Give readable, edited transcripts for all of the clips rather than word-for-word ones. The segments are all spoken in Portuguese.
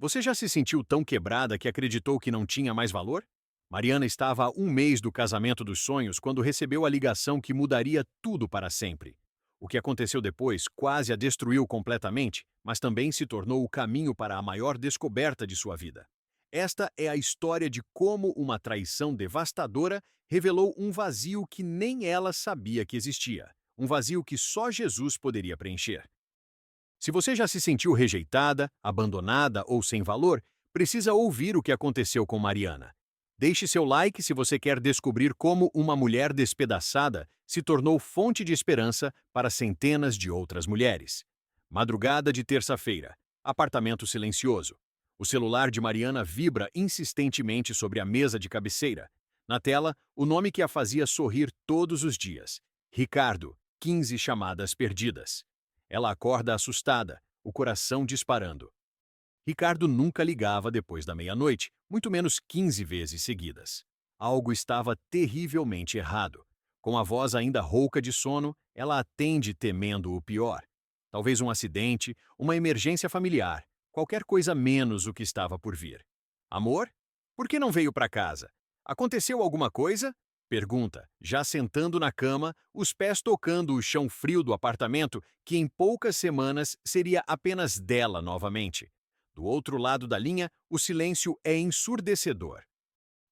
Você já se sentiu tão quebrada que acreditou que não tinha mais valor? Mariana estava a um mês do casamento dos sonhos quando recebeu a ligação que mudaria tudo para sempre. O que aconteceu depois quase a destruiu completamente, mas também se tornou o caminho para a maior descoberta de sua vida. Esta é a história de como uma traição devastadora revelou um vazio que nem ela sabia que existia. Um vazio que só Jesus poderia preencher. Se você já se sentiu rejeitada, abandonada ou sem valor, precisa ouvir o que aconteceu com Mariana. Deixe seu like se você quer descobrir como uma mulher despedaçada se tornou fonte de esperança para centenas de outras mulheres. Madrugada de terça-feira. Apartamento silencioso. O celular de Mariana vibra insistentemente sobre a mesa de cabeceira. Na tela, o nome que a fazia sorrir todos os dias. Ricardo, 15 chamadas perdidas. Ela acorda assustada, o coração disparando. Ricardo nunca ligava depois da meia-noite, muito menos 15 vezes seguidas. Algo estava terrivelmente errado. Com a voz ainda rouca de sono, ela atende temendo o pior. Talvez um acidente, uma emergência familiar, qualquer coisa menos o que estava por vir. Amor? Por que não veio para casa? Aconteceu alguma coisa? Pergunta, já sentando na cama, os pés tocando o chão frio do apartamento, que em poucas semanas seria apenas dela novamente. Do outro lado da linha, o silêncio é ensurdecedor.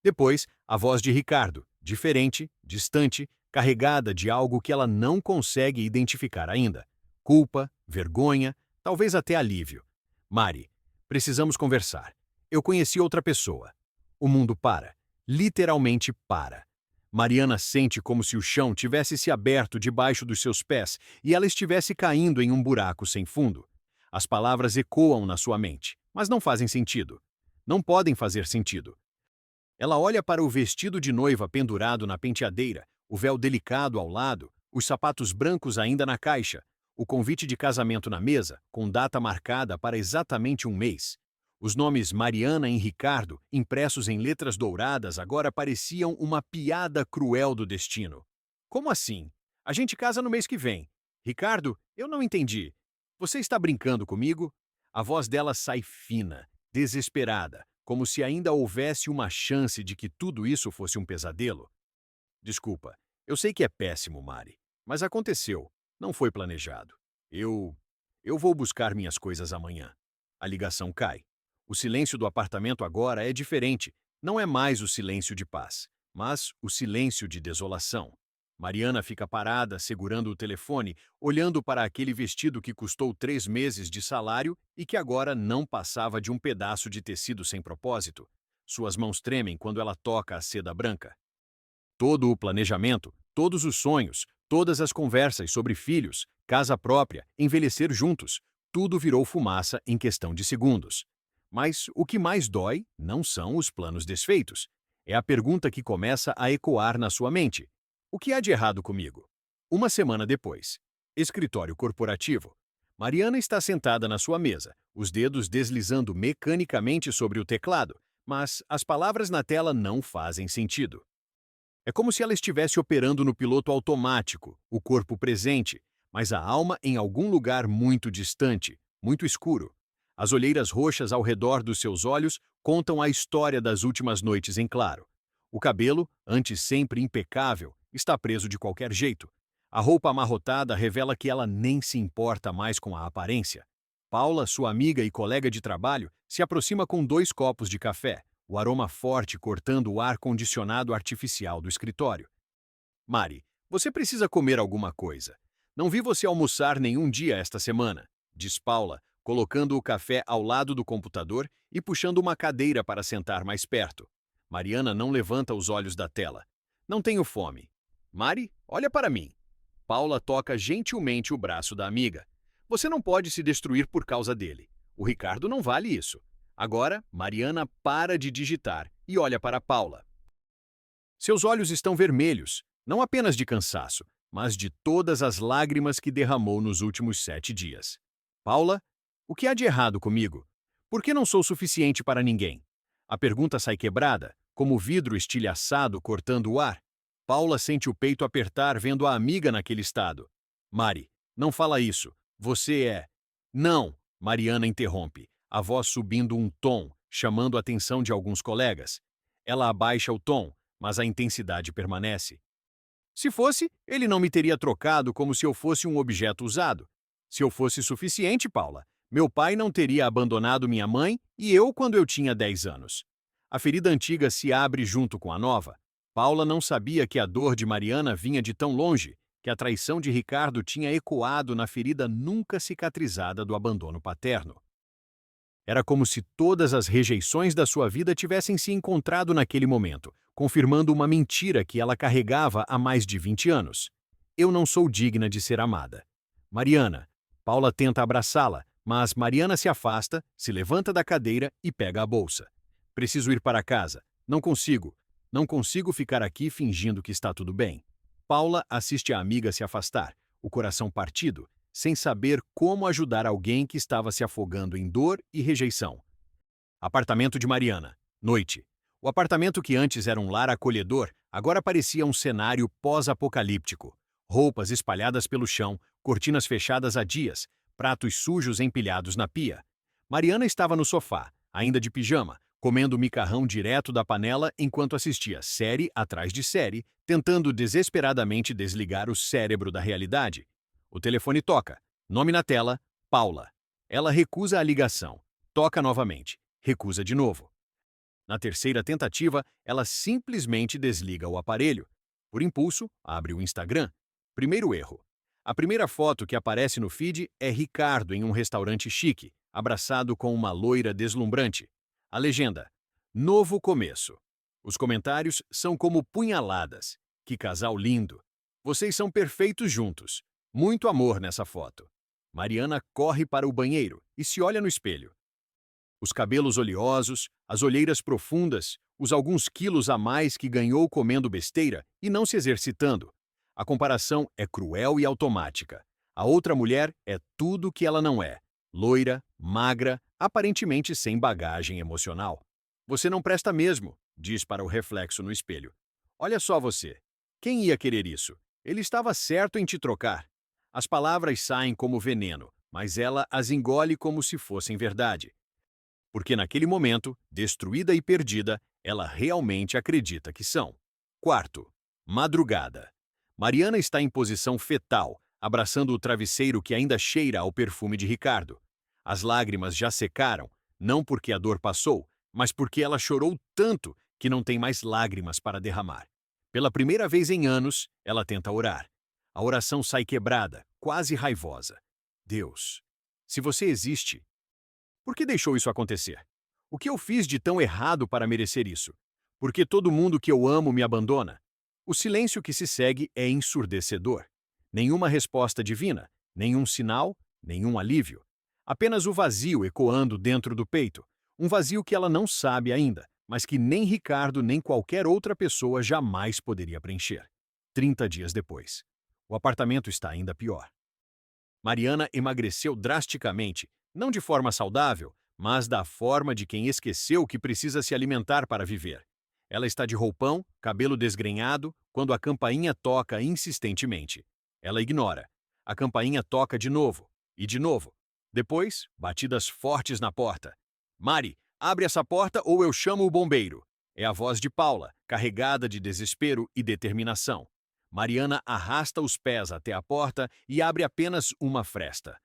Depois, a voz de Ricardo, diferente, distante, carregada de algo que ela não consegue identificar ainda. Culpa, vergonha, talvez até alívio. Mari, precisamos conversar. Eu conheci outra pessoa. O mundo para. Literalmente para. Mariana sente como se o chão tivesse se aberto debaixo dos seus pés e ela estivesse caindo em um buraco sem fundo. As palavras ecoam na sua mente, mas não fazem sentido. Não podem fazer sentido. Ela olha para o vestido de noiva pendurado na penteadeira, o véu delicado ao lado, os sapatos brancos ainda na caixa, o convite de casamento na mesa, com data marcada para exatamente um mês. Os nomes Mariana e Ricardo, impressos em letras douradas, agora pareciam uma piada cruel do destino. Como assim? A gente casa no mês que vem. Ricardo, eu não entendi. Você está brincando comigo? A voz dela sai fina, desesperada, como se ainda houvesse uma chance de que tudo isso fosse um pesadelo. Desculpa, eu sei que é péssimo, Mari, mas aconteceu, não foi planejado. Eu. Eu vou buscar minhas coisas amanhã. A ligação cai. O silêncio do apartamento agora é diferente. Não é mais o silêncio de paz, mas o silêncio de desolação. Mariana fica parada, segurando o telefone, olhando para aquele vestido que custou 3 meses de salário e que agora não passava de um pedaço de tecido sem propósito. Suas mãos tremem quando ela toca a seda branca. Todo o planejamento, todos os sonhos, todas as conversas sobre filhos, casa própria, envelhecer juntos, tudo virou fumaça em questão de segundos. Mas o que mais dói não são os planos desfeitos. É a pergunta que começa a ecoar na sua mente. O que há de errado comigo? Uma semana depois. Escritório corporativo. Mariana está sentada na sua mesa, os dedos deslizando mecanicamente sobre o teclado, mas as palavras na tela não fazem sentido. É como se ela estivesse operando no piloto automático, o corpo presente, mas a alma em algum lugar muito distante, muito escuro. As olheiras roxas ao redor dos seus olhos contam a história das últimas noites em claro. O cabelo, antes sempre impecável, está preso de qualquer jeito. A roupa amarrotada revela que ela nem se importa mais com a aparência. Paula, sua amiga e colega de trabalho, se aproxima com 2 copos de café, o aroma forte cortando o ar-condicionado artificial do escritório. Mari, você precisa comer alguma coisa. Não vi você almoçar nenhum dia esta semana, diz Paula, colocando o café ao lado do computador e puxando uma cadeira para sentar mais perto. Mariana não levanta os olhos da tela. Não tenho fome. Mari, olha para mim. Paula toca gentilmente o braço da amiga. Você não pode se destruir por causa dele. O Ricardo não vale isso. Agora, Mariana para de digitar e olha para Paula. Seus olhos estão vermelhos, não apenas de cansaço, mas de todas as lágrimas que derramou nos últimos 7 dias. Paula, o que há de errado comigo? Por que não sou suficiente para ninguém? A pergunta sai quebrada, como vidro estilhaçado cortando o ar. Paula sente o peito apertar vendo a amiga naquele estado. Mari, não fala isso. Você é... Não, Mariana interrompe. A voz subindo um tom, chamando a atenção de alguns colegas. Ela abaixa o tom, mas a intensidade permanece. Se fosse, ele não me teria trocado como se eu fosse um objeto usado. Se eu fosse suficiente, Paula, meu pai não teria abandonado minha mãe e eu quando eu tinha 10 anos. A ferida antiga se abre junto com a nova. Paula não sabia que a dor de Mariana vinha de tão longe, que a traição de Ricardo tinha ecoado na ferida nunca cicatrizada do abandono paterno. Era como se todas as rejeições da sua vida tivessem se encontrado naquele momento, confirmando uma mentira que ela carregava há mais de 20 anos. Eu não sou digna de ser amada. Mariana. Paula tenta abraçá-la, mas Mariana se afasta, se levanta da cadeira e pega a bolsa. Preciso ir para casa. Não consigo. Não consigo ficar aqui fingindo que está tudo bem. Paula assiste a amiga se afastar, o coração partido, sem saber como ajudar alguém que estava se afogando em dor e rejeição. Apartamento de Mariana. Noite. O apartamento que antes era um lar acolhedor, agora parecia um cenário pós-apocalíptico. Roupas espalhadas pelo chão, cortinas fechadas há dias, pratos sujos empilhados na pia. Mariana estava no sofá, ainda de pijama, comendo micarrão direto da panela enquanto assistia série atrás de série, tentando desesperadamente desligar o cérebro da realidade. O telefone toca. Nome na tela, Paula. Ela recusa a ligação. Toca novamente. Recusa de novo. Na terceira tentativa, ela simplesmente desliga o aparelho. Por impulso, abre o Instagram. Primeiro erro. A primeira foto que aparece no feed é Ricardo em um restaurante chique, abraçado com uma loira deslumbrante. A legenda: Novo começo. Os comentários são como punhaladas. Que casal lindo. Vocês são perfeitos juntos. Muito amor nessa foto. Mariana corre para o banheiro e se olha no espelho. Os cabelos oleosos, as olheiras profundas, os alguns quilos a mais que ganhou comendo besteira e não se exercitando. A comparação é cruel e automática. A outra mulher é tudo que ela não é. Loira, magra, aparentemente sem bagagem emocional. Você não presta mesmo, diz para o reflexo no espelho. Olha só você. Quem ia querer isso? Ele estava certo em te trocar. As palavras saem como veneno, mas ela as engole como se fossem verdade. Porque naquele momento, destruída e perdida, ela realmente acredita que são. Quarto, madrugada. Mariana está em posição fetal, abraçando o travesseiro que ainda cheira ao perfume de Ricardo. As lágrimas já secaram, não porque a dor passou, mas porque ela chorou tanto que não tem mais lágrimas para derramar. Pela primeira vez em anos, ela tenta orar. A oração sai quebrada, quase raivosa. Deus, se você existe, por que deixou isso acontecer? O que eu fiz de tão errado para merecer isso? Por que todo mundo que eu amo me abandona? O silêncio que se segue é ensurdecedor. Nenhuma resposta divina, nenhum sinal, nenhum alívio. Apenas o vazio ecoando dentro do peito. Um vazio que ela não sabe ainda, mas que nem Ricardo nem qualquer outra pessoa jamais poderia preencher. 30 dias depois. O apartamento está ainda pior. Mariana emagreceu drasticamente, não de forma saudável, mas da forma de quem esqueceu que precisa se alimentar para viver. Ela está de roupão, cabelo desgrenhado, quando a campainha toca insistentemente. Ela ignora. A campainha toca de novo, e de novo. Depois, batidas fortes na porta. Mari, abre essa porta ou eu chamo o bombeiro. É a voz de Paula, carregada de desespero e determinação. Mariana arrasta os pés até a porta e abre apenas uma fresta.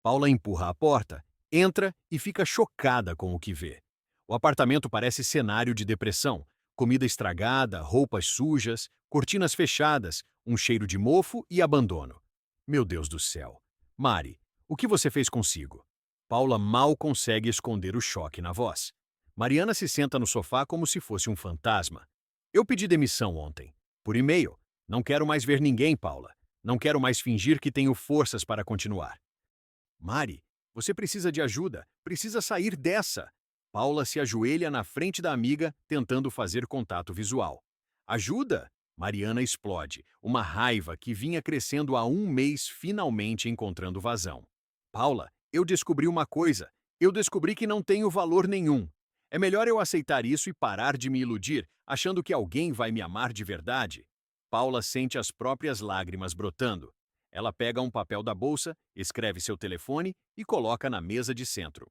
Paula empurra a porta, entra e fica chocada com o que vê. O apartamento parece cenário de depressão. Comida estragada, roupas sujas, cortinas fechadas, um cheiro de mofo e abandono. Meu Deus do céu. Mari, o que você fez consigo? Paula mal consegue esconder o choque na voz. Mariana se senta no sofá como se fosse um fantasma. Eu pedi demissão ontem. Por e-mail. Não quero mais ver ninguém, Paula. Não quero mais fingir que tenho forças para continuar. Mari, você precisa de ajuda. Precisa sair dessa. Paula se ajoelha na frente da amiga, tentando fazer contato visual. Ajuda? Mariana explode, uma raiva que vinha crescendo há um mês finalmente encontrando vazão. Paula, eu descobri uma coisa. Eu descobri que não tenho valor nenhum. É melhor eu aceitar isso e parar de me iludir, achando que alguém vai me amar de verdade. Paula sente as próprias lágrimas brotando. Ela pega um papel da bolsa, escreve seu telefone e coloca na mesa de centro.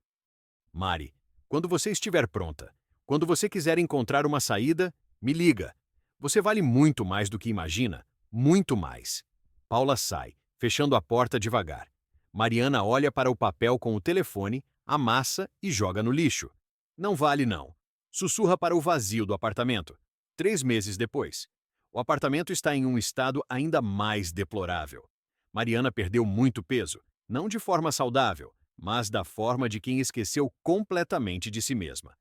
Mari, quando você estiver pronta, quando você quiser encontrar uma saída, me liga. Você vale muito mais do que imagina, muito mais. Paula sai, fechando a porta devagar. Mariana olha para o papel com o telefone, amassa e joga no lixo. Não vale não. Sussurra para o vazio do apartamento. 3 meses depois. O apartamento está em um estado ainda mais deplorável. Mariana perdeu muito peso, não de forma saudável, mas da forma de quem esqueceu completamente de si mesma.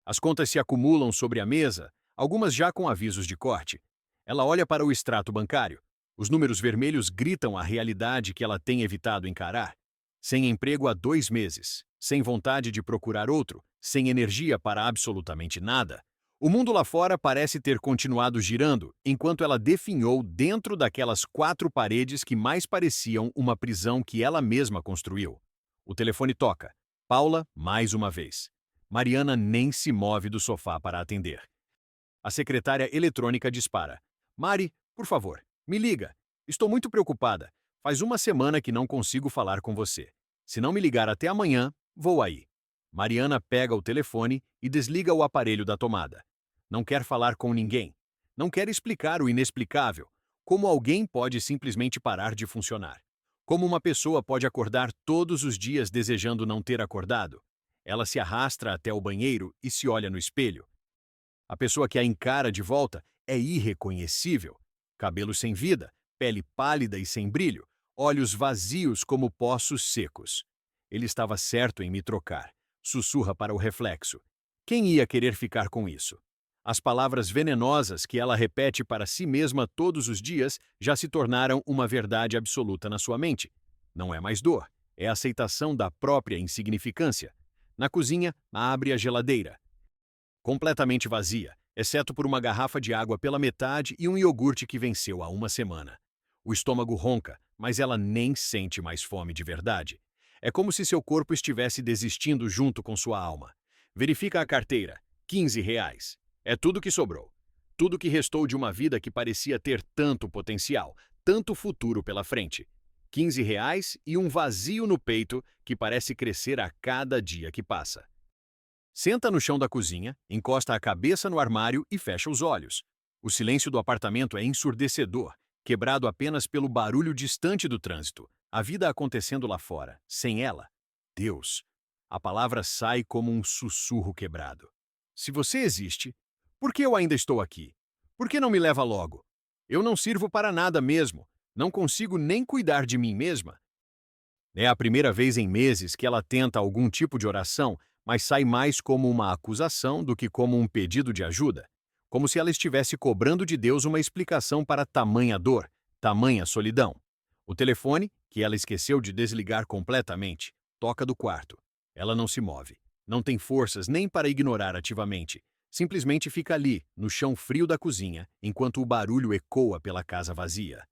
As contas se acumulam sobre a mesa, algumas já com avisos de corte. Ela olha para o extrato bancário. Os números vermelhos gritam a realidade que ela tem evitado encarar. Sem emprego há 2 meses, sem vontade de procurar outro, sem energia para absolutamente nada. O mundo lá fora parece ter continuado girando, enquanto ela definhou dentro daquelas 4 paredes que mais pareciam uma prisão que ela mesma construiu. O telefone toca. Paula, mais uma vez. Mariana nem se move do sofá para atender. A secretária eletrônica dispara. Mari, por favor, me liga. Estou muito preocupada. Faz uma semana que não consigo falar com você. Se não me ligar até amanhã, vou aí. Mariana pega o telefone e desliga o aparelho da tomada. Não quer falar com ninguém. Não quer explicar o inexplicável. Como alguém pode simplesmente parar de funcionar? Como uma pessoa pode acordar todos os dias desejando não ter acordado? Ela se arrasta até o banheiro e se olha no espelho. A pessoa que a encara de volta é irreconhecível. Cabelos sem vida, pele pálida e sem brilho, olhos vazios como poços secos. Ele estava certo em me trocar. Sussurra para o reflexo. Quem ia querer ficar com isso? As palavras venenosas que ela repete para si mesma todos os dias já se tornaram uma verdade absoluta na sua mente. Não é mais dor, é aceitação da própria insignificância. Na cozinha, abre a geladeira. Completamente vazia, exceto por uma garrafa de água pela metade e um iogurte que venceu há uma semana. O estômago ronca, mas ela nem sente mais fome de verdade. É como se seu corpo estivesse desistindo junto com sua alma. Verifica a carteira. R$ 15. É tudo que sobrou. Tudo que restou de uma vida que parecia ter tanto potencial, tanto futuro pela frente. R$ 15 e um vazio no peito que parece crescer a cada dia que passa. Senta no chão da cozinha, encosta a cabeça no armário e fecha os olhos. O silêncio do apartamento é ensurdecedor, quebrado apenas pelo barulho distante do trânsito. A vida acontecendo lá fora, sem ela. Deus. A palavra sai como um sussurro quebrado. Se você existe, por que eu ainda estou aqui? Por que não me leva logo? Eu não sirvo para nada mesmo. Não consigo nem cuidar de mim mesma. É a primeira vez em meses que ela tenta algum tipo de oração, mas sai mais como uma acusação do que como um pedido de ajuda. Como se ela estivesse cobrando de Deus uma explicação para tamanha dor, tamanha solidão. O telefone, que ela esqueceu de desligar completamente, toca do quarto. Ela não se move. Não tem forças nem para ignorar ativamente. Simplesmente fica ali, no chão frio da cozinha, enquanto o barulho ecoa pela casa vazia.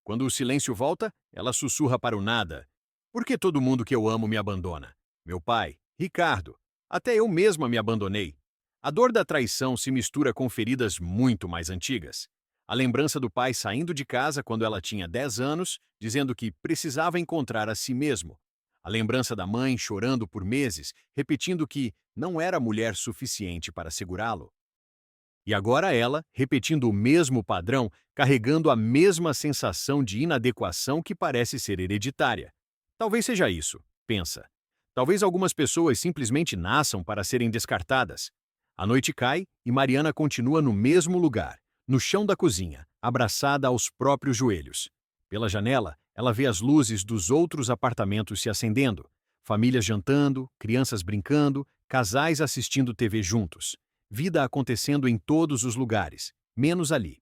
Quando o silêncio volta, ela sussurra para o nada. Por que todo mundo que eu amo me abandona? Meu pai, Ricardo, até eu mesma me abandonei. A dor da traição se mistura com feridas muito mais antigas. A lembrança do pai saindo de casa quando ela tinha 10 anos, dizendo que precisava encontrar a si mesmo. A lembrança da mãe chorando por meses, repetindo que não era mulher suficiente para segurá-lo. E agora ela, repetindo o mesmo padrão, carregando a mesma sensação de inadequação que parece ser hereditária. Talvez seja isso, pensa. Talvez algumas pessoas simplesmente nasçam para serem descartadas. A noite cai e Mariana continua no mesmo lugar, no chão da cozinha, abraçada aos próprios joelhos. Pela janela, ela vê as luzes dos outros apartamentos se acendendo, famílias jantando, crianças brincando, casais assistindo TV juntos. Vida acontecendo em todos os lugares, menos ali.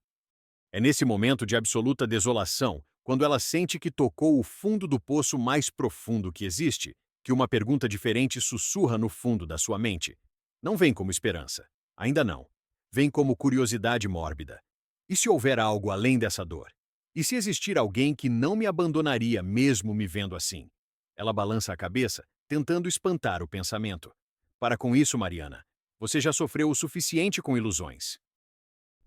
É nesse momento de absoluta desolação, quando ela sente que tocou o fundo do poço mais profundo que existe, que uma pergunta diferente sussurra no fundo da sua mente. Não vem como esperança. Ainda não. Vem como curiosidade mórbida. E se houver algo além dessa dor? E se existir alguém que não me abandonaria mesmo me vendo assim? Ela balança a cabeça, tentando espantar o pensamento. Para com isso, Mariana, você já sofreu o suficiente com ilusões.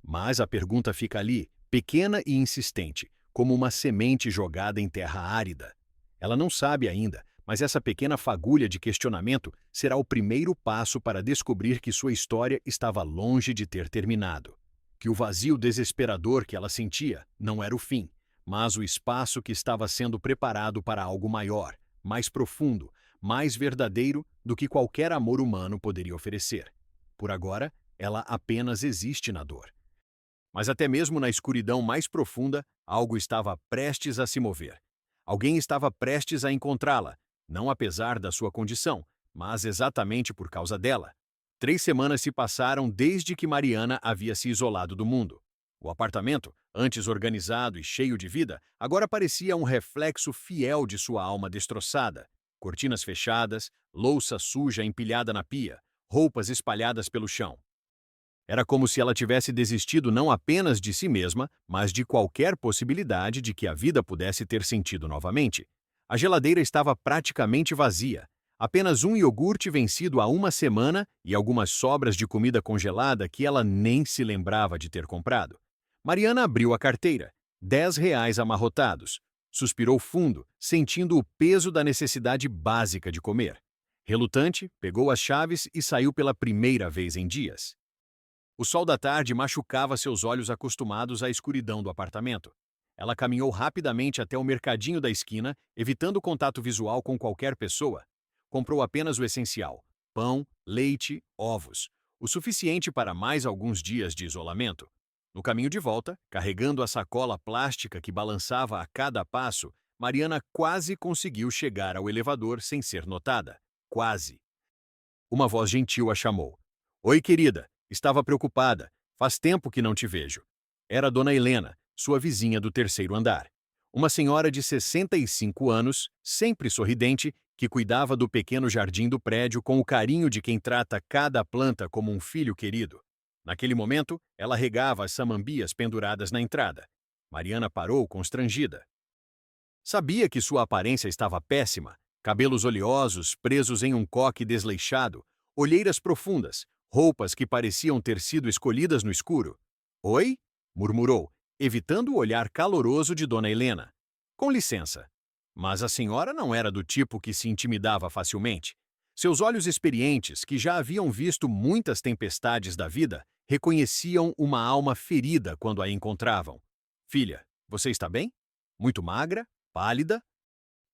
Mas a pergunta fica ali, pequena e insistente, como uma semente jogada em terra árida. Ela não sabe ainda, Mas essa pequena fagulha de questionamento será o primeiro passo para descobrir que sua história estava longe de ter terminado. Que o vazio desesperador que ela sentia não era o fim, mas o espaço que estava sendo preparado para algo maior, mais profundo, mais verdadeiro do que qualquer amor humano poderia oferecer. Por agora, ela apenas existe na dor. Mas até mesmo na escuridão mais profunda, algo estava prestes a se mover. Alguém estava prestes a encontrá-la, não apesar da sua condição, mas exatamente por causa dela. 3 semanas se passaram desde que Mariana havia se isolado do mundo. O apartamento, antes organizado e cheio de vida, agora parecia um reflexo fiel de sua alma destroçada. Cortinas fechadas, louça suja empilhada na pia, roupas espalhadas pelo chão. Era como se ela tivesse desistido não apenas de si mesma, mas de qualquer possibilidade de que a vida pudesse ter sentido novamente. A geladeira estava praticamente vazia. Apenas um iogurte vencido há uma semana e algumas sobras de comida congelada que ela nem se lembrava de ter comprado. Mariana abriu a carteira. R$ 10 amarrotados. Suspirou fundo, sentindo o peso da necessidade básica de comer. Relutante, pegou as chaves e saiu pela primeira vez em dias. O sol da tarde machucava seus olhos acostumados à escuridão do apartamento. Ela caminhou rapidamente até o mercadinho da esquina, evitando contato visual com qualquer pessoa. Comprou apenas o essencial: pão, leite, ovos. O suficiente para mais alguns dias de isolamento. No caminho de volta, carregando a sacola plástica que balançava a cada passo, Mariana quase conseguiu chegar ao elevador sem ser notada. Quase. Uma voz gentil a chamou. Oi, querida. Estava preocupada. Faz tempo que não te vejo. Era Dona Helena, sua vizinha do terceiro andar. Uma senhora de 65 anos, sempre sorridente, que cuidava do pequeno jardim do prédio com o carinho de quem trata cada planta como um filho querido. Naquele momento, ela regava as samambias penduradas na entrada. Mariana parou constrangida. Sabia que sua aparência estava péssima, cabelos oleosos presos em um coque desleixado, olheiras profundas, roupas que pareciam ter sido escolhidas no escuro. Oi? Murmurou, evitando o olhar caloroso de Dona Helena. Com licença. Mas a senhora não era do tipo que se intimidava facilmente. Seus olhos experientes, que já haviam visto muitas tempestades da vida, reconheciam uma alma ferida quando a encontravam. Filha, você está bem? Muito magra? Pálida?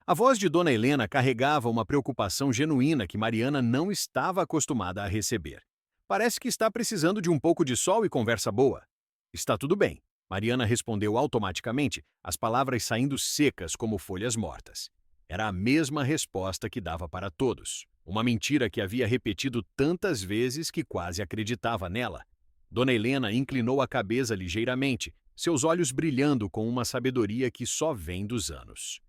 A voz de Dona Helena carregava uma preocupação genuína que Mariana não estava acostumada a receber. Parece que está precisando de um pouco de sol e conversa boa. Está tudo bem, Mariana respondeu automaticamente, as palavras saindo secas como folhas mortas. Era a mesma resposta que dava para todos. Uma mentira que havia repetido tantas vezes que quase acreditava nela. Dona Helena inclinou a cabeça ligeiramente, seus olhos brilhando com uma sabedoria que só vem dos anos.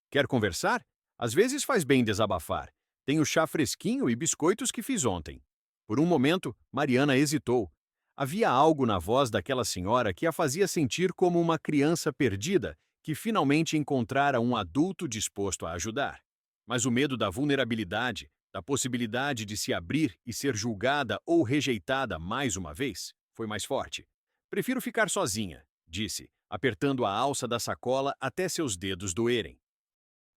Quer conversar? Às vezes faz bem desabafar. Tenho chá fresquinho e biscoitos que fiz ontem. Por um momento, Mariana hesitou. Havia algo na voz daquela senhora que a fazia sentir como uma criança perdida que finalmente encontrara um adulto disposto a ajudar. Mas o medo da vulnerabilidade, da possibilidade de se abrir e ser julgada ou rejeitada mais uma vez, foi mais forte. Prefiro ficar sozinha, disse, apertando a alça da sacola até seus dedos doerem.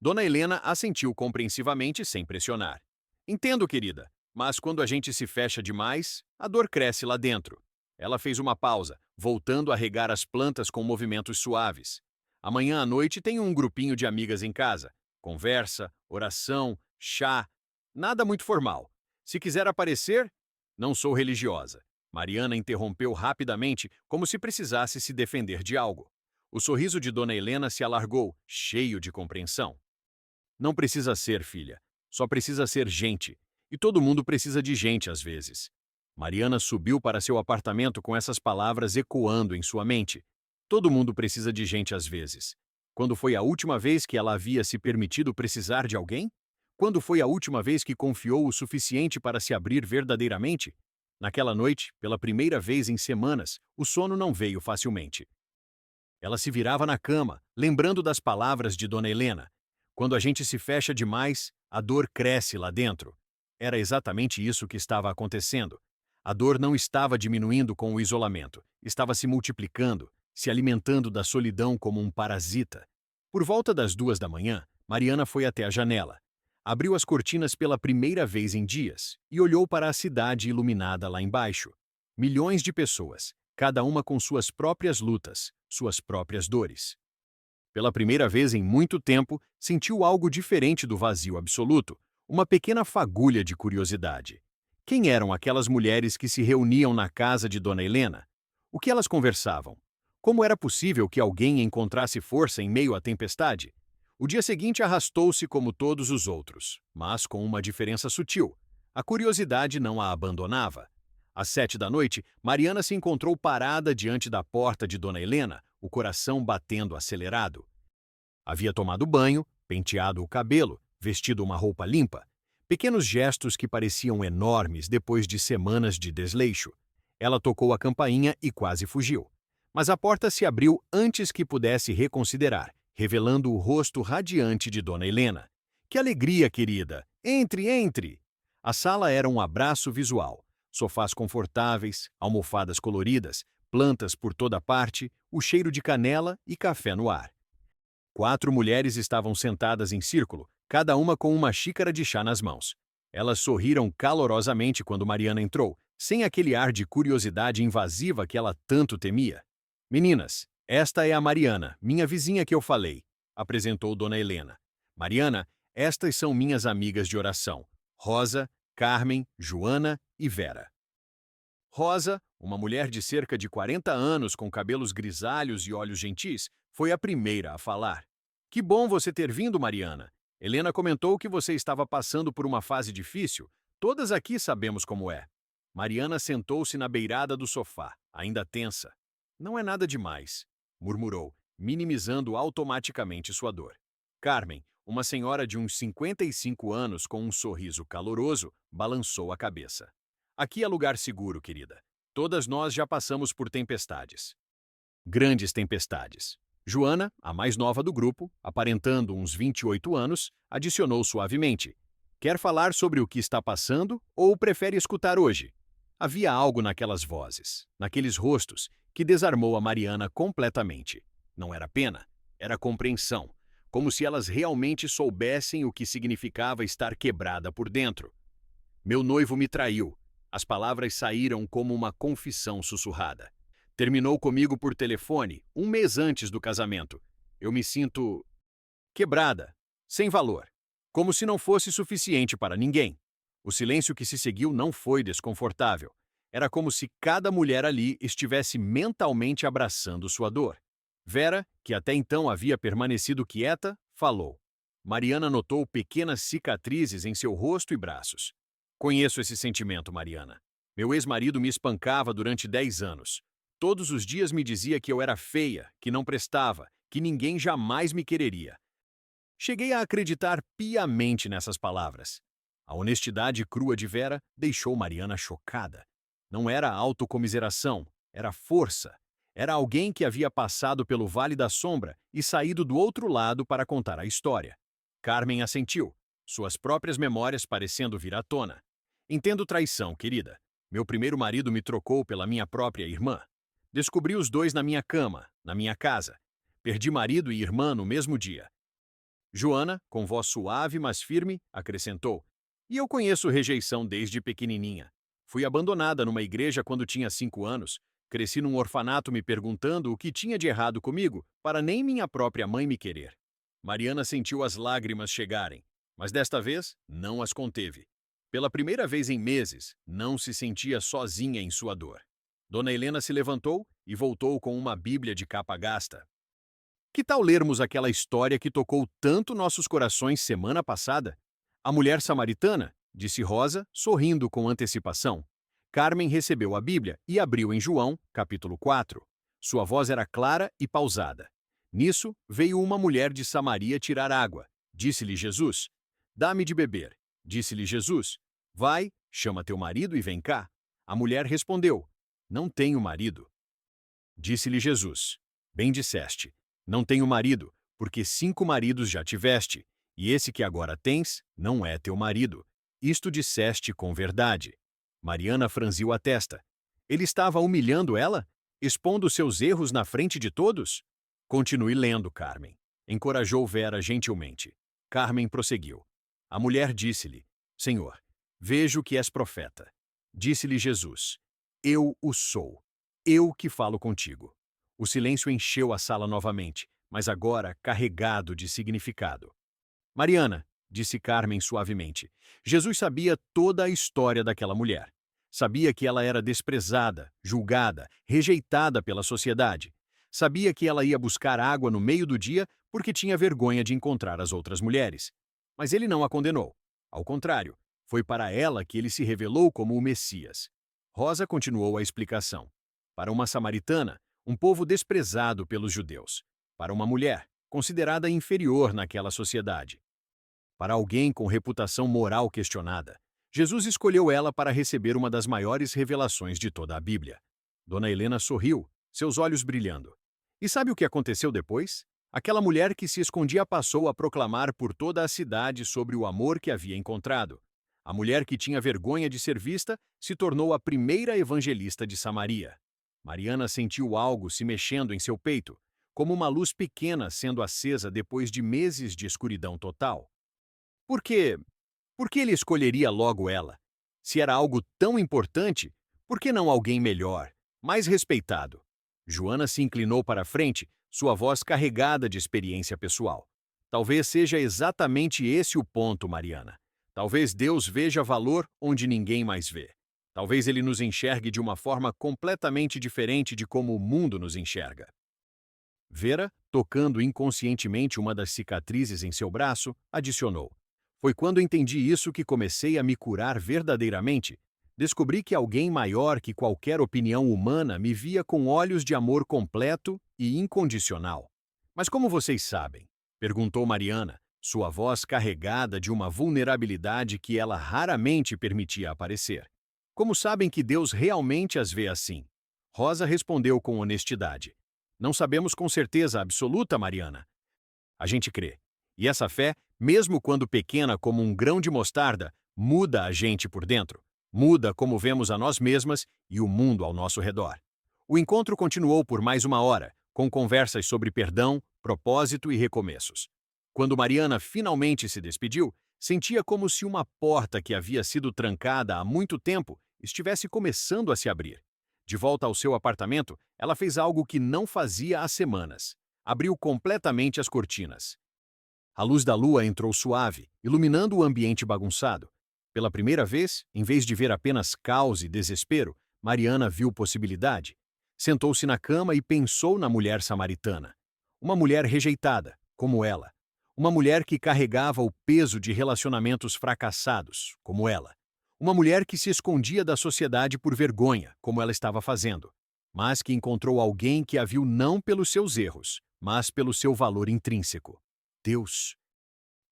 Dona Helena assentiu compreensivamente sem pressionar. Entendo, querida, mas quando a gente se fecha demais, a dor cresce lá dentro. Ela fez uma pausa, voltando a regar as plantas com movimentos suaves. Amanhã à noite tenho um grupinho de amigas em casa. Conversa, oração, chá, nada muito formal. Se quiser aparecer, não sou religiosa. Mariana interrompeu rapidamente, como se precisasse se defender de algo. O sorriso de Dona Helena se alargou, cheio de compreensão. Não precisa ser, filha. Só precisa ser gente. E todo mundo precisa de gente às vezes. Mariana subiu para seu apartamento com essas palavras ecoando em sua mente. Todo mundo precisa de gente às vezes. Quando foi a última vez que ela havia se permitido precisar de alguém? Quando foi a última vez que confiou o suficiente para se abrir verdadeiramente? Naquela noite, pela primeira vez em semanas, o sono não veio facilmente. Ela se virava na cama, lembrando das palavras de Dona Helena. Quando a gente se fecha demais, a dor cresce lá dentro. Era exatamente isso que estava acontecendo. A dor não estava diminuindo com o isolamento, estava se multiplicando, se alimentando da solidão como um parasita. Por volta das 2 da manhã, Mariana foi até a janela. Abriu as cortinas pela primeira vez em dias e olhou para a cidade iluminada lá embaixo. Milhões de pessoas, cada uma com suas próprias lutas, suas próprias dores. Pela primeira vez em muito tempo, sentiu algo diferente do vazio absoluto, uma pequena fagulha de curiosidade. Quem eram aquelas mulheres que se reuniam na casa de Dona Helena? O que elas conversavam? Como era possível que alguém encontrasse força em meio à tempestade? O dia seguinte arrastou-se como todos os outros, mas com uma diferença sutil. A curiosidade não a abandonava. Às 7 da noite, Mariana se encontrou parada diante da porta de Dona Helena, o coração batendo acelerado. Havia tomado banho, penteado o cabelo, vestido uma roupa limpa. Pequenos gestos que pareciam enormes depois de semanas de desleixo. Ela tocou a campainha e quase fugiu. Mas a porta se abriu antes que pudesse reconsiderar, revelando o rosto radiante de Dona Helena. Que alegria, querida! Entre, entre! A sala era um abraço visual. Sofás confortáveis, almofadas coloridas, plantas por toda parte, o cheiro de canela e café no ar. 4 mulheres estavam sentadas em círculo, cada uma com uma xícara de chá nas mãos. Elas sorriram calorosamente quando Mariana entrou, sem aquele ar de curiosidade invasiva que ela tanto temia. Meninas, esta é a Mariana, minha vizinha que eu falei, apresentou Dona Helena. Mariana, estas são minhas amigas de oração, Rosa, Carmen, Joana e Vera. Rosa, uma mulher de cerca de 40 anos com cabelos grisalhos e olhos gentis, foi a primeira a falar. Que bom você ter vindo, Mariana. Helena comentou que você estava passando por uma fase difícil. Todas aqui sabemos como é. Mariana sentou-se na beirada do sofá, ainda tensa. Não é nada demais, murmurou, minimizando automaticamente sua dor. Carmen, uma senhora de uns 55 anos com um sorriso caloroso, balançou a cabeça. Aqui é lugar seguro, querida. Todas nós já passamos por tempestades. Grandes tempestades. Joana, a mais nova do grupo, aparentando uns 28 anos, adicionou suavemente. Quer falar sobre o que está passando ou prefere escutar hoje? Havia algo naquelas vozes, naqueles rostos, que desarmou a Mariana completamente. Não era pena, era compreensão, como se elas realmente soubessem o que significava estar quebrada por dentro. Meu noivo me traiu. As palavras saíram como uma confissão sussurrada. Terminou comigo por telefone, um mês antes do casamento. Eu me sinto quebrada, sem valor, como se não fosse suficiente para ninguém. O silêncio que se seguiu não foi desconfortável. Era como se cada mulher ali estivesse mentalmente abraçando sua dor. Vera, que até então havia permanecido quieta, falou. Mariana notou pequenas cicatrizes em seu rosto e braços. Conheço esse sentimento, Mariana. Meu ex-marido me espancava durante 10 anos. Todos os dias me dizia que eu era feia, que não prestava, que ninguém jamais me quereria. Cheguei a acreditar piamente nessas palavras. A honestidade crua de Vera deixou Mariana chocada. Não era autocomiseração, era força. Era alguém que havia passado pelo Vale da Sombra e saído do outro lado para contar a história. Carmen assentiu, suas próprias memórias parecendo vir à tona. Entendo traição, querida. Meu primeiro marido me trocou pela minha própria irmã. Descobri os dois na minha cama, na minha casa. Perdi marido e irmã no mesmo dia. Joana, com voz suave mas firme, acrescentou. E eu conheço rejeição desde pequenininha. Fui abandonada numa igreja quando tinha 5 anos. Cresci num orfanato me perguntando o que tinha de errado comigo para nem minha própria mãe me querer. Mariana sentiu as lágrimas chegarem, mas desta vez não as conteve. Pela primeira vez em meses, não se sentia sozinha em sua dor. Dona Helena se levantou e voltou com uma Bíblia de capa gasta. Que tal lermos aquela história que tocou tanto nossos corações semana passada? A mulher samaritana, disse Rosa, sorrindo com antecipação. Carmen recebeu a Bíblia e abriu em João, capítulo 4. Sua voz era clara e pausada. Nisso, veio uma mulher de Samaria tirar água. Disse-lhe Jesus. Dá-me de beber. Disse-lhe Jesus. Vai, chama teu marido e vem cá. A mulher respondeu. Não tenho marido. Disse-lhe Jesus. Bem disseste. Não tenho marido, porque 5 maridos já tiveste, e esse que agora tens não é teu marido. Isto disseste com verdade. Mariana franziu a testa. Ele estava humilhando ela? Expondo seus erros na frente de todos? Continue lendo, Carmen. Encorajou Vera gentilmente. Carmen prosseguiu. A mulher disse-lhe: Senhor, vejo que és profeta. Disse-lhe Jesus: Eu o sou. Eu que falo contigo. O silêncio encheu a sala novamente, mas agora carregado de significado. Mariana, disse Carmen suavemente. Jesus sabia toda a história daquela mulher. Sabia que ela era desprezada, julgada, rejeitada pela sociedade. Sabia que ela ia buscar água no meio do dia porque tinha vergonha de encontrar as outras mulheres. Mas ele não a condenou. Ao contrário, foi para ela que ele se revelou como o Messias. Rosa continuou a explicação. Para uma samaritana, um povo desprezado pelos judeus. Para uma mulher, considerada inferior naquela sociedade. Para alguém com reputação moral questionada, Jesus escolheu ela para receber uma das maiores revelações de toda a Bíblia. Dona Helena sorriu, seus olhos brilhando. E sabe o que aconteceu depois? Aquela mulher que se escondia passou a proclamar por toda a cidade sobre o amor que havia encontrado. A mulher que tinha vergonha de ser vista se tornou a primeira evangelista de Samaria. Mariana sentiu algo se mexendo em seu peito, como uma luz pequena sendo acesa depois de meses de escuridão total. Por quê? Por que ele escolheria logo ela? Se era algo tão importante, por que não alguém melhor, mais respeitado? Joana se inclinou para a frente, sua voz carregada de experiência pessoal. Talvez seja exatamente esse o ponto, Mariana. Talvez Deus veja valor onde ninguém mais vê. Talvez ele nos enxergue de uma forma completamente diferente de como o mundo nos enxerga. Vera, tocando inconscientemente uma das cicatrizes em seu braço, adicionou: Foi quando entendi isso que comecei a me curar verdadeiramente. Descobri que alguém maior que qualquer opinião humana me via com olhos de amor completo e incondicional. Mas como vocês sabem? Perguntou Mariana, sua voz carregada de uma vulnerabilidade que ela raramente permitia aparecer. Como sabem que Deus realmente as vê assim? Rosa respondeu com honestidade. Não sabemos com certeza absoluta, Mariana. A gente crê. E essa fé, mesmo quando pequena como um grão de mostarda, muda a gente por dentro. Muda como vemos a nós mesmas e o mundo ao nosso redor. O encontro continuou por mais uma hora, com conversas sobre perdão, propósito e recomeços. Quando Mariana finalmente se despediu, sentia como se uma porta que havia sido trancada há muito tempo estivesse começando a se abrir. De volta ao seu apartamento, ela fez algo que não fazia há semanas. Abriu completamente as cortinas. A luz da lua entrou suave, iluminando o ambiente bagunçado. Pela primeira vez, em vez de ver apenas caos e desespero, Mariana viu possibilidade. Sentou-se na cama e pensou na mulher samaritana. Uma mulher rejeitada, como ela. Uma mulher que carregava o peso de relacionamentos fracassados, como ela. Uma mulher que se escondia da sociedade por vergonha, como ela estava fazendo, mas que encontrou alguém que a viu não pelos seus erros, mas pelo seu valor intrínseco. Deus.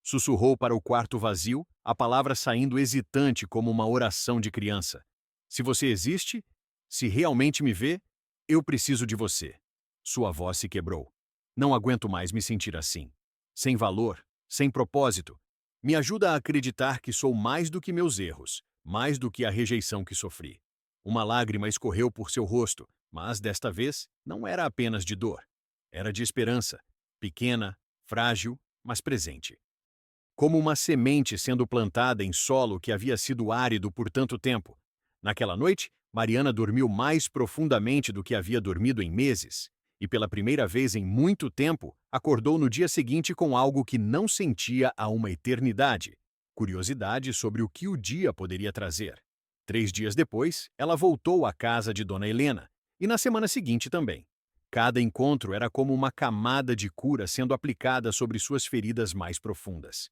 Sussurrou para o quarto vazio, a palavra saindo hesitante como uma oração de criança. Se você existe, se realmente me vê, eu preciso de você. Sua voz se quebrou. Não aguento mais me sentir assim. Sem valor, sem propósito. Me ajuda a acreditar que sou mais do que meus erros, mais do que a rejeição que sofri. Uma lágrima escorreu por seu rosto, mas desta vez não era apenas de dor. Era de esperança, pequena, frágil, mas presente. Como uma semente sendo plantada em solo que havia sido árido por tanto tempo. Naquela noite, Mariana dormiu mais profundamente do que havia dormido em meses, e pela primeira vez em muito tempo, acordou no dia seguinte com algo que não sentia há uma eternidade: curiosidade sobre o que o dia poderia trazer. 3 dias depois, ela voltou à casa de Dona Helena, e na semana seguinte também. Cada encontro era como uma camada de cura sendo aplicada sobre suas feridas mais profundas.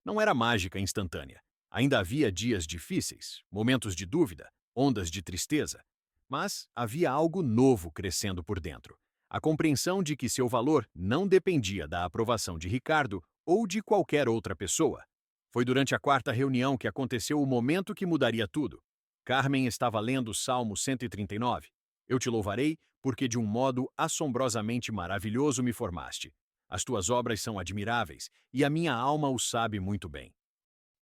Não era mágica instantânea. Ainda havia dias difíceis, momentos de dúvida, ondas de tristeza. Mas havia algo novo crescendo por dentro. A compreensão de que seu valor não dependia da aprovação de Ricardo ou de qualquer outra pessoa. Foi durante a quarta reunião que aconteceu o momento que mudaria tudo. Carmen estava lendo o Salmo 139. Eu te louvarei, porque de um modo assombrosamente maravilhoso me formaste. As tuas obras são admiráveis, e a minha alma o sabe muito bem.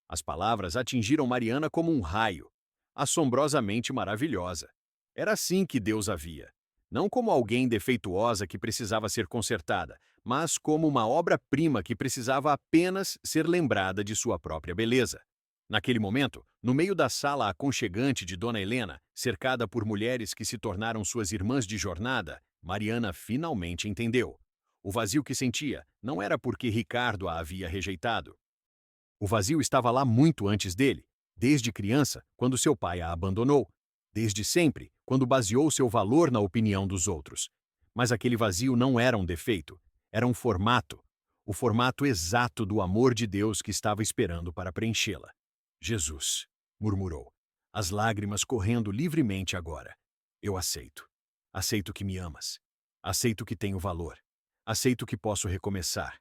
As palavras atingiram Mariana como um raio. Assombrosamente maravilhosa. Era assim que Deus a via. Não como alguém defeituosa que precisava ser consertada, mas como uma obra-prima que precisava apenas ser lembrada de sua própria beleza. Naquele momento, no meio da sala aconchegante de Dona Helena, cercada por mulheres que se tornaram suas irmãs de jornada, Mariana finalmente entendeu. O vazio que sentia não era porque Ricardo a havia rejeitado. O vazio estava lá muito antes dele, desde criança, quando seu pai a abandonou, desde sempre, quando baseou seu valor na opinião dos outros. Mas aquele vazio não era um defeito, era um formato, o formato exato do amor de Deus que estava esperando para preenchê-la. Jesus, murmurou, as lágrimas correndo livremente agora. Eu aceito. Aceito que me amas. Aceito que tenho valor. Aceito que posso recomeçar.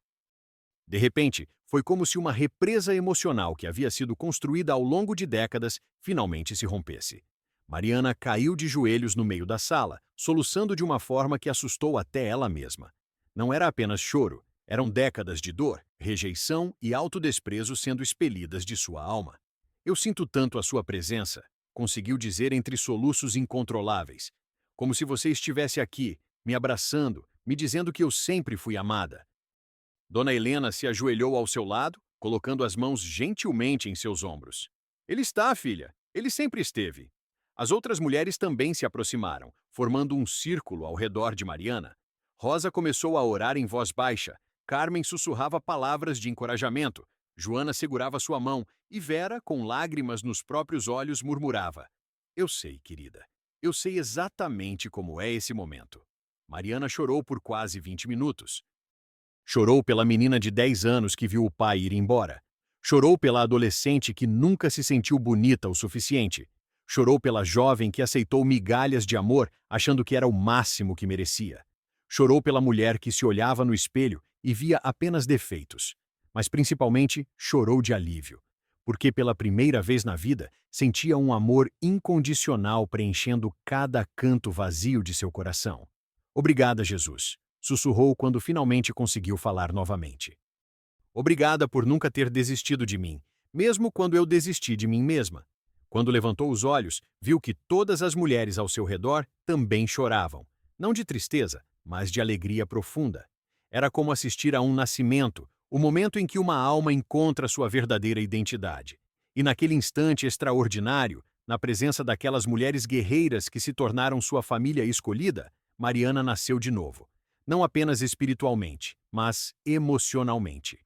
De repente, foi como se uma represa emocional que havia sido construída ao longo de décadas finalmente se rompesse. Mariana caiu de joelhos no meio da sala, soluçando de uma forma que assustou até ela mesma. Não era apenas choro, eram décadas de dor, rejeição e autodesprezo sendo expelidas de sua alma. Eu sinto tanto a sua presença, conseguiu dizer entre soluços incontroláveis. Como se você estivesse aqui, me abraçando, me dizendo que eu sempre fui amada. Dona Helena se ajoelhou ao seu lado, colocando as mãos gentilmente em seus ombros. Ele está, filha. Ele sempre esteve. As outras mulheres também se aproximaram, formando um círculo ao redor de Mariana. Rosa começou a orar em voz baixa. Carmen sussurrava palavras de encorajamento. Joana segurava sua mão e Vera, com lágrimas nos próprios olhos, murmurava: Eu sei, querida. Eu sei exatamente como é esse momento. Mariana chorou por quase 20 minutos. Chorou pela menina de 10 anos que viu o pai ir embora. Chorou pela adolescente que nunca se sentiu bonita o suficiente. Chorou pela jovem que aceitou migalhas de amor achando que era o máximo que merecia. Chorou pela mulher que se olhava no espelho e via apenas defeitos. Mas principalmente chorou de alívio, porque pela primeira vez na vida sentia um amor incondicional preenchendo cada canto vazio de seu coração. Obrigada, Jesus, sussurrou quando finalmente conseguiu falar novamente. Obrigada por nunca ter desistido de mim, mesmo quando eu desisti de mim mesma. Quando levantou os olhos, viu que todas as mulheres ao seu redor também choravam, não de tristeza, mas de alegria profunda. Era como assistir a um nascimento, o momento em que uma alma encontra sua verdadeira identidade. E naquele instante extraordinário, na presença daquelas mulheres guerreiras que se tornaram sua família escolhida, Mariana nasceu de novo. Não apenas espiritualmente, mas emocionalmente.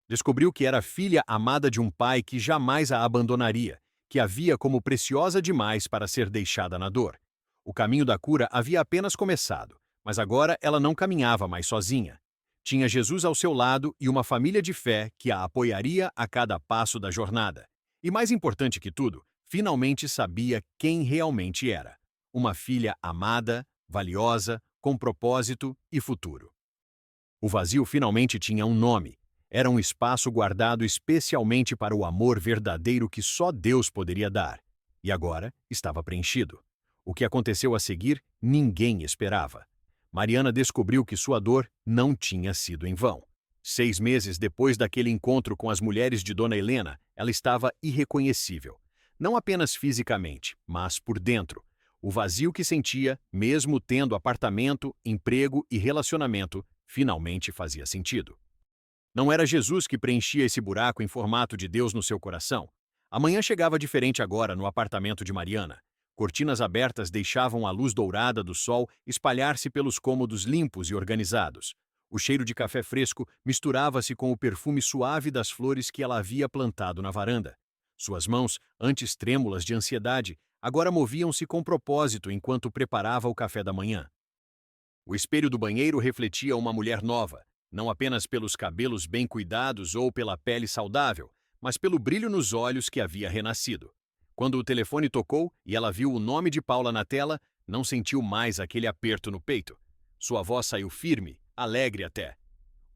Descobriu que era filha amada de um pai que jamais a abandonaria, que a via como preciosa demais para ser deixada na dor. O caminho da cura havia apenas começado, mas agora ela não caminhava mais sozinha. Tinha Jesus ao seu lado e uma família de fé que a apoiaria a cada passo da jornada. E mais importante que tudo, finalmente sabia quem realmente era. Uma filha amada, valiosa, com propósito e futuro. O vazio finalmente tinha um nome. Era um espaço guardado especialmente para o amor verdadeiro que só Deus poderia dar. E agora estava preenchido. O que aconteceu a seguir, ninguém esperava. Mariana descobriu que sua dor não tinha sido em vão. 6 meses depois daquele encontro com as mulheres de Dona Helena, ela estava irreconhecível. Não apenas fisicamente, mas por dentro. O vazio que sentia, mesmo tendo apartamento, emprego e relacionamento, finalmente fazia sentido. Não era Jesus que preenchia esse buraco em formato de Deus no seu coração. A manhã chegava diferente agora no apartamento de Mariana. Cortinas abertas deixavam a luz dourada do sol espalhar-se pelos cômodos limpos e organizados. O cheiro de café fresco misturava-se com o perfume suave das flores que ela havia plantado na varanda. Suas mãos, antes trêmulas de ansiedade, agora moviam-se com propósito enquanto preparava o café da manhã. O espelho do banheiro refletia uma mulher nova, não apenas pelos cabelos bem cuidados ou pela pele saudável, mas pelo brilho nos olhos que havia renascido. Quando o telefone tocou e ela viu o nome de Paula na tela, não sentiu mais aquele aperto no peito. Sua voz saiu firme, alegre até.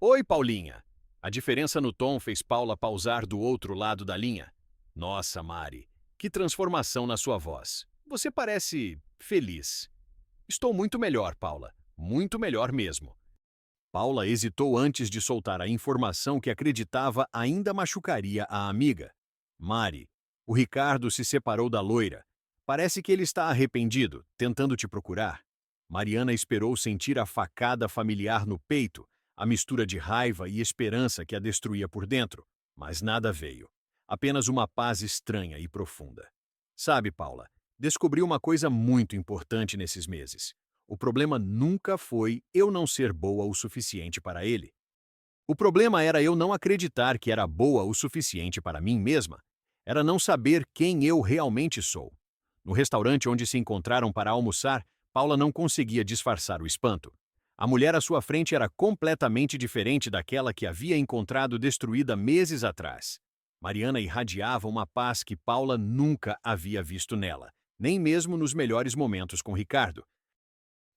Oi, Paulinha! A diferença no tom fez Paula pausar do outro lado da linha. Nossa, Mari, que transformação na sua voz. Você parece feliz. Estou muito melhor, Paula. Muito melhor mesmo. Paula hesitou antes de soltar a informação que acreditava ainda machucaria a amiga. Mari, o Ricardo se separou da loira. Parece que ele está arrependido, tentando te procurar. Mariana esperou sentir a facada familiar no peito, a mistura de raiva e esperança que a destruía por dentro, mas nada veio. Apenas uma paz estranha e profunda. Sabe, Paula, descobri uma coisa muito importante nesses meses. O problema nunca foi eu não ser boa o suficiente para ele. O problema era eu não acreditar que era boa o suficiente para mim mesma. Era não saber quem eu realmente sou. No restaurante onde se encontraram para almoçar, Paula não conseguia disfarçar o espanto. A mulher à sua frente era completamente diferente daquela que havia encontrado destruída meses atrás. Mariana irradiava uma paz que Paula nunca havia visto nela, nem mesmo nos melhores momentos com Ricardo.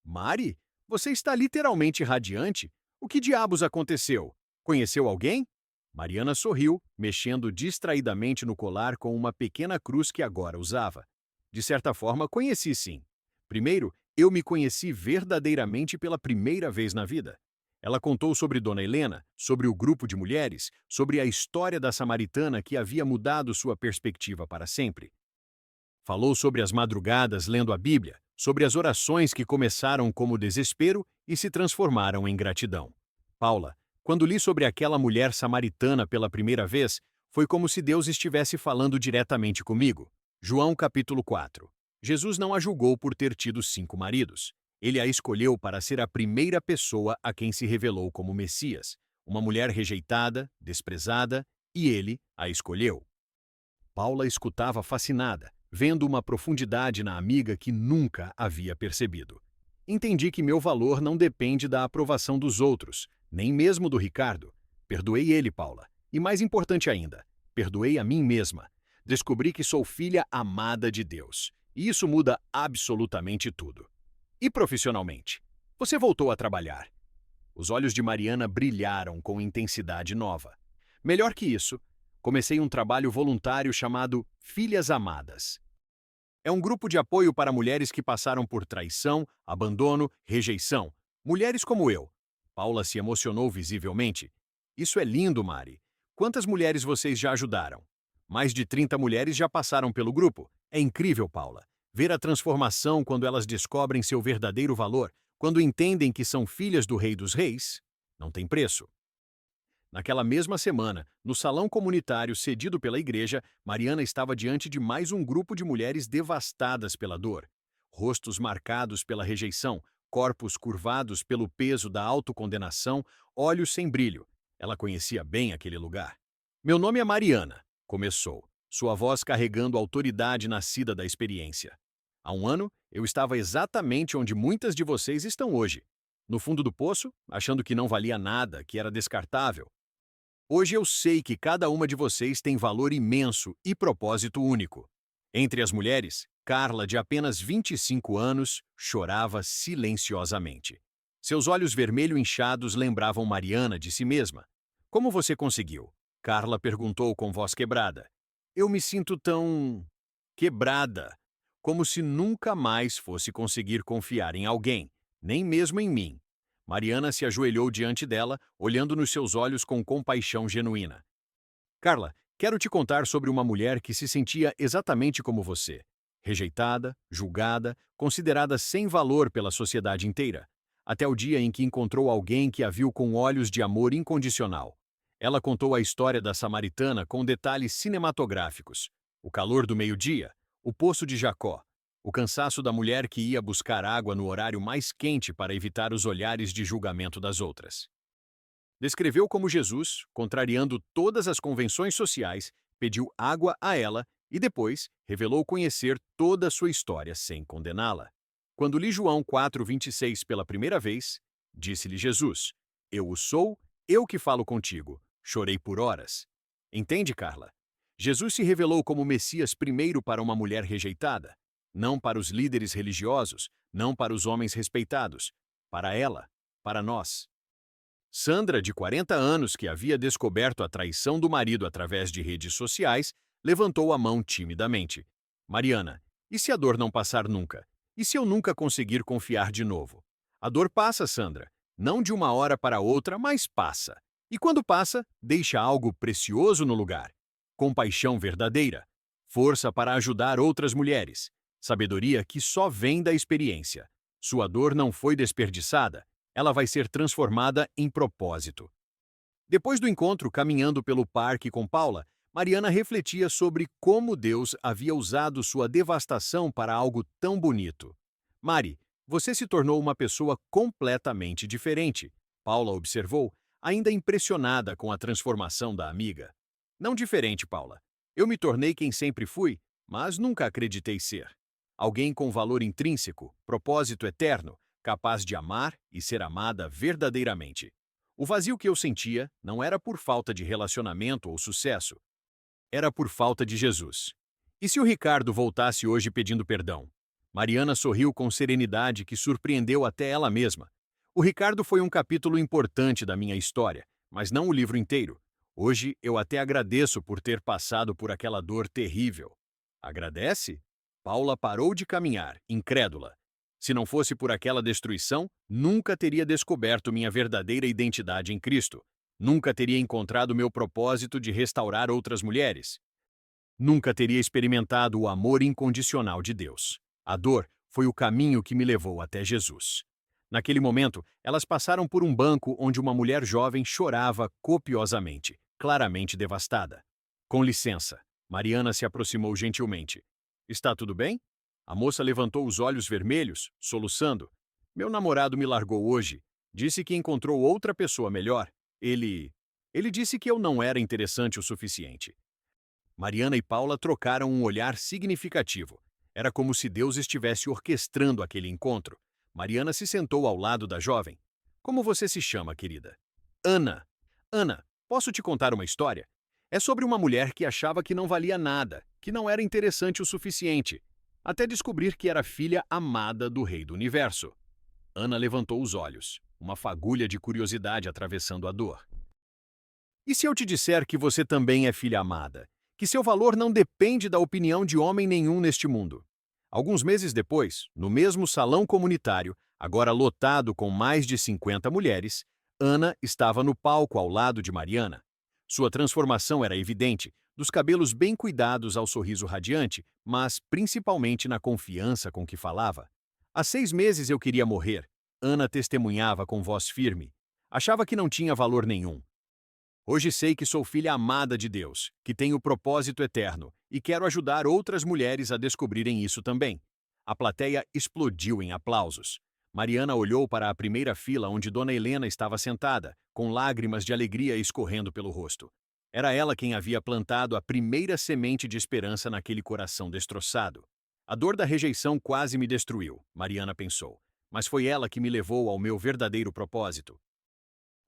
Mari, você está literalmente radiante? O que diabos aconteceu? Conheceu alguém? Mariana sorriu, mexendo distraidamente no colar com uma pequena cruz que agora usava. De certa forma, conheci sim. Primeiro, eu me conheci verdadeiramente pela primeira vez na vida. Ela contou sobre Dona Helena, sobre o grupo de mulheres, sobre a história da samaritana que havia mudado sua perspectiva para sempre. Falou sobre as madrugadas lendo a Bíblia, sobre as orações que começaram como desespero e se transformaram em gratidão. Paula, quando li sobre aquela mulher samaritana pela primeira vez, foi como se Deus estivesse falando diretamente comigo. João capítulo 4. Jesus não a julgou por ter tido 5 maridos. Ele a escolheu para ser a primeira pessoa a quem se revelou como Messias, uma mulher rejeitada, desprezada, e ele a escolheu. Paula escutava fascinada, vendo uma profundidade na amiga que nunca havia percebido. Entendi que meu valor não depende da aprovação dos outros, nem mesmo do Ricardo. Perdoei ele, Paula. E mais importante ainda, perdoei a mim mesma. Descobri que sou filha amada de Deus. E isso muda absolutamente tudo. E profissionalmente? Você voltou a trabalhar. Os olhos de Mariana brilharam com intensidade nova. Melhor que isso, comecei um trabalho voluntário chamado Filhas Amadas. É um grupo de apoio para mulheres que passaram por traição, abandono, rejeição. Mulheres como eu. Paula se emocionou visivelmente. Isso é lindo, Mari. Quantas mulheres vocês já ajudaram? Mais de 30 mulheres já passaram pelo grupo. É incrível, Paula. Ver a transformação quando elas descobrem seu verdadeiro valor, quando entendem que são filhas do Rei dos Reis, não tem preço. Naquela mesma semana, no salão comunitário cedido pela igreja, Mariana estava diante de mais um grupo de mulheres devastadas pela dor. Rostos marcados pela rejeição, corpos curvados pelo peso da autocondenação, olhos sem brilho. Ela conhecia bem aquele lugar. Meu nome é Mariana, começou, sua voz carregando autoridade nascida da experiência. Há um ano, eu estava exatamente onde muitas de vocês estão hoje. No fundo do poço, achando que não valia nada, que era descartável. Hoje eu sei que cada uma de vocês tem valor imenso e propósito único. Entre as mulheres, Carla, de apenas 25 anos, chorava silenciosamente. Seus olhos vermelho inchados lembravam Mariana de si mesma. Como você conseguiu? Carla perguntou com voz quebrada. Eu me sinto tão quebrada, como se nunca mais fosse conseguir confiar em alguém, nem mesmo em mim. Mariana se ajoelhou diante dela, olhando nos seus olhos com compaixão genuína. Carla, quero te contar sobre uma mulher que se sentia exatamente como você. Rejeitada, julgada, considerada sem valor pela sociedade inteira. Até o dia em que encontrou alguém que a viu com olhos de amor incondicional. Ela contou a história da samaritana com detalhes cinematográficos. O calor do meio-dia, o poço de Jacó, o cansaço da mulher que ia buscar água no horário mais quente para evitar os olhares de julgamento das outras. Descreveu como Jesus, contrariando todas as convenções sociais, pediu água a ela e depois revelou conhecer toda a sua história sem condená-la. Quando li João 4:26 pela primeira vez, disse-lhe Jesus: Eu o sou, eu que falo contigo. Chorei por horas. Entende, Carla? Jesus se revelou como Messias primeiro para uma mulher rejeitada, não para os líderes religiosos, não para os homens respeitados, para ela, para nós. Sandra, de 40 anos, que havia descoberto a traição do marido através de redes sociais, levantou a mão timidamente. Mariana, e se a dor não passar nunca? E se eu nunca conseguir confiar de novo? A dor passa, Sandra. Não de uma hora para outra, mas passa. E quando passa, deixa algo precioso no lugar. Compaixão verdadeira. Força para ajudar outras mulheres. Sabedoria que só vem da experiência. Sua dor não foi desperdiçada, ela vai ser transformada em propósito. Depois do encontro caminhando pelo parque com Paula, Mariana refletia sobre como Deus havia usado sua devastação para algo tão bonito. Mari, você se tornou uma pessoa completamente diferente, Paula observou, ainda impressionada com a transformação da amiga. Não diferente, Paula. Eu me tornei quem sempre fui, mas nunca acreditei ser. Alguém com valor intrínseco, propósito eterno, capaz de amar e ser amada verdadeiramente. O vazio que eu sentia não era por falta de relacionamento ou sucesso, era por falta de Jesus. E se o Ricardo voltasse hoje pedindo perdão? Mariana sorriu com serenidade que surpreendeu até ela mesma. O Ricardo foi um capítulo importante da minha história, mas não o livro inteiro. Hoje eu até agradeço por ter passado por aquela dor terrível. Agradece? Paula parou de caminhar, incrédula. Se não fosse por aquela destruição, nunca teria descoberto minha verdadeira identidade em Cristo. Nunca teria encontrado meu propósito de restaurar outras mulheres. Nunca teria experimentado o amor incondicional de Deus. A dor foi o caminho que me levou até Jesus. Naquele momento, elas passaram por um banco onde uma mulher jovem chorava copiosamente, claramente devastada. Com licença, Mariana se aproximou gentilmente. Está tudo bem? A moça levantou os olhos vermelhos, soluçando. Meu namorado me largou hoje. Disse que encontrou outra pessoa melhor. Ele disse que eu não era interessante o suficiente. Mariana e Paula trocaram um olhar significativo. Era como se Deus estivesse orquestrando aquele encontro. Mariana se sentou ao lado da jovem. Como você se chama, querida? Ana. Ana, posso te contar uma história? É sobre uma mulher que achava que não valia nada, que não era interessante o suficiente, até descobrir que era filha amada do Rei do Universo. Ana levantou os olhos, uma fagulha de curiosidade atravessando a dor. E se eu te disser que você também é filha amada? Que seu valor não depende da opinião de homem nenhum neste mundo? Alguns meses depois, no mesmo salão comunitário, agora lotado com mais de 50 mulheres, Ana estava no palco ao lado de Mariana. Sua transformação era evidente, dos cabelos bem cuidados ao sorriso radiante, mas principalmente na confiança com que falava. Há 6 meses eu queria morrer, Ana testemunhava com voz firme. Achava que não tinha valor nenhum. Hoje sei que sou filha amada de Deus, que tenho propósito eterno, e quero ajudar outras mulheres a descobrirem isso também. A plateia explodiu em aplausos. Mariana olhou para a primeira fila onde Dona Helena estava sentada, com lágrimas de alegria escorrendo pelo rosto. Era ela quem havia plantado a primeira semente de esperança naquele coração destroçado. A dor da rejeição quase me destruiu, Mariana pensou, mas foi ela que me levou ao meu verdadeiro propósito.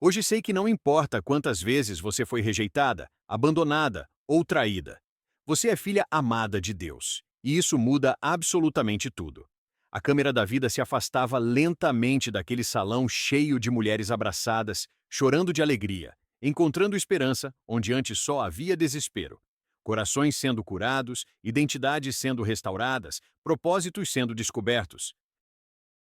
Hoje sei que não importa quantas vezes você foi rejeitada, abandonada ou traída. Você é filha amada de Deus, e isso muda absolutamente tudo. A câmera da vida se afastava lentamente daquele salão cheio de mulheres abraçadas, chorando de alegria, encontrando esperança onde antes só havia desespero. Corações sendo curados, identidades sendo restauradas, propósitos sendo descobertos.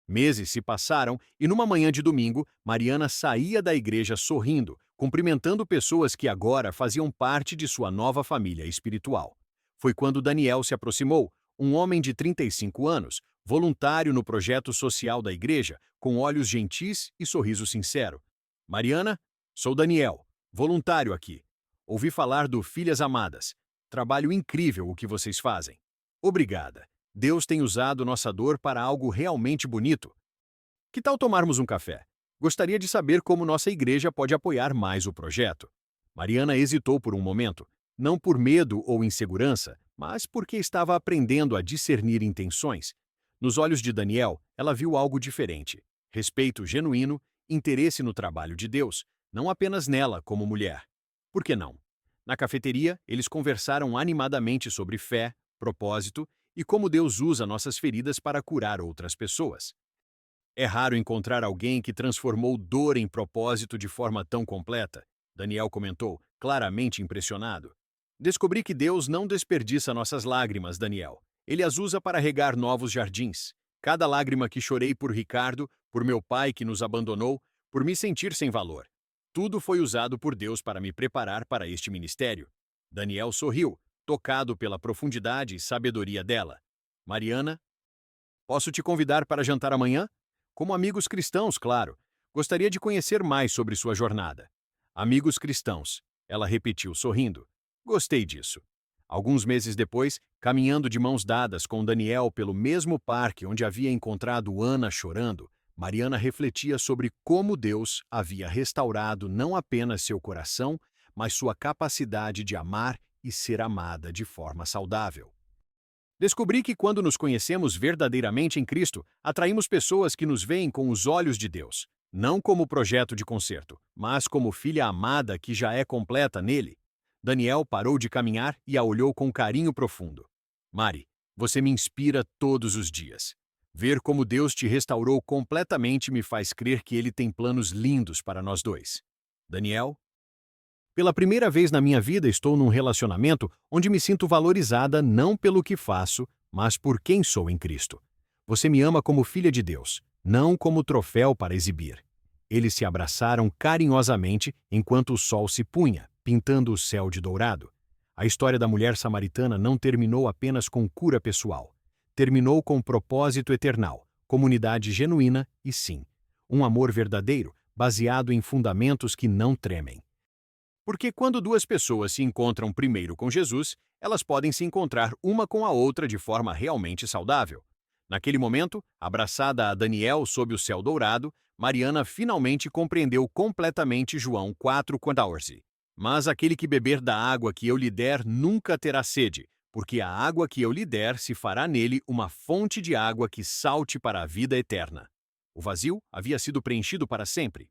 Meses se passaram e numa manhã de domingo, Mariana saía da igreja sorrindo, cumprimentando pessoas que agora faziam parte de sua nova família espiritual. Foi quando Daniel se aproximou, um homem de 35 anos, voluntário no projeto social da igreja, com olhos gentis e sorriso sincero. Mariana, sou Daniel, voluntário aqui. Ouvi falar do Filhas Amadas. Trabalho incrível o que vocês fazem. Obrigada. Deus tem usado nossa dor para algo realmente bonito. Que tal tomarmos um café? Gostaria de saber como nossa igreja pode apoiar mais o projeto. Mariana hesitou por um momento, não por medo ou insegurança, mas porque estava aprendendo a discernir intenções. Nos olhos de Daniel, ela viu algo diferente: respeito genuíno, interesse no trabalho de Deus, não apenas nela como mulher. Por que não? Na cafeteria, eles conversaram animadamente sobre fé, propósito e como Deus usa nossas feridas para curar outras pessoas. É raro encontrar alguém que transformou dor em propósito de forma tão completa, Daniel comentou, claramente impressionado. Descobri que Deus não desperdiça nossas lágrimas, Daniel. Ele as usa para regar novos jardins. Cada lágrima que chorei por Ricardo, por meu pai que nos abandonou, por me sentir sem valor. Tudo foi usado por Deus para me preparar para este ministério. Daniel sorriu, tocado pela profundidade e sabedoria dela. Mariana, posso te convidar para jantar amanhã? Como amigos cristãos, claro. Gostaria de conhecer mais sobre sua jornada. Amigos cristãos, ela repetiu sorrindo. Gostei disso. Alguns meses depois, caminhando de mãos dadas com Daniel pelo mesmo parque onde havia encontrado Ana chorando, Mariana refletia sobre como Deus havia restaurado não apenas seu coração, mas sua capacidade de amar e ser amada de forma saudável. Descobri que quando nos conhecemos verdadeiramente em Cristo, atraímos pessoas que nos veem com os olhos de Deus, não como projeto de conserto, mas como filha amada que já é completa nele. Daniel parou de caminhar e a olhou com carinho profundo. Mari, você me inspira todos os dias. Ver como Deus te restaurou completamente me faz crer que Ele tem planos lindos para nós dois. Daniel, pela primeira vez na minha vida estou num relacionamento onde me sinto valorizada não pelo que faço, mas por quem sou em Cristo. Você me ama como filha de Deus, não como troféu para exibir. Eles se abraçaram carinhosamente enquanto o sol se punha, pintando o céu de dourado. A história da mulher samaritana não terminou apenas com cura pessoal. Terminou com propósito eternal, comunidade genuína e, sim, um amor verdadeiro, baseado em fundamentos que não tremem. Porque quando duas pessoas se encontram primeiro com Jesus, elas podem se encontrar uma com a outra de forma realmente saudável. Naquele momento, abraçada a Daniel sob o céu dourado, Mariana finalmente compreendeu completamente João 4,14. Mas aquele que beber da água que eu lhe der nunca terá sede, porque a água que eu lhe der se fará nele uma fonte de água que salte para a vida eterna. O vazio havia sido preenchido para sempre.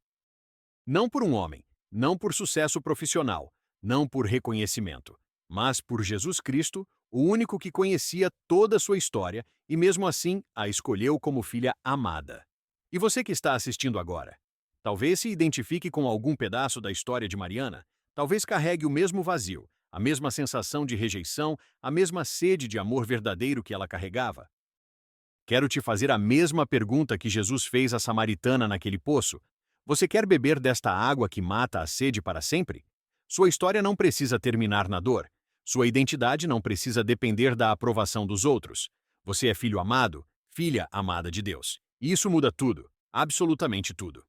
Não por um homem, não por sucesso profissional, não por reconhecimento, mas por Jesus Cristo, o único que conhecia toda a sua história e mesmo assim a escolheu como filha amada. E você que está assistindo agora? Talvez se identifique com algum pedaço da história de Mariana, talvez carregue o mesmo vazio, a mesma sensação de rejeição, a mesma sede de amor verdadeiro que ela carregava. Quero te fazer a mesma pergunta que Jesus fez à samaritana naquele poço. Você quer beber desta água que mata a sede para sempre? Sua história não precisa terminar na dor. Sua identidade não precisa depender da aprovação dos outros. Você é filho amado, filha amada de Deus. E isso muda tudo, absolutamente tudo.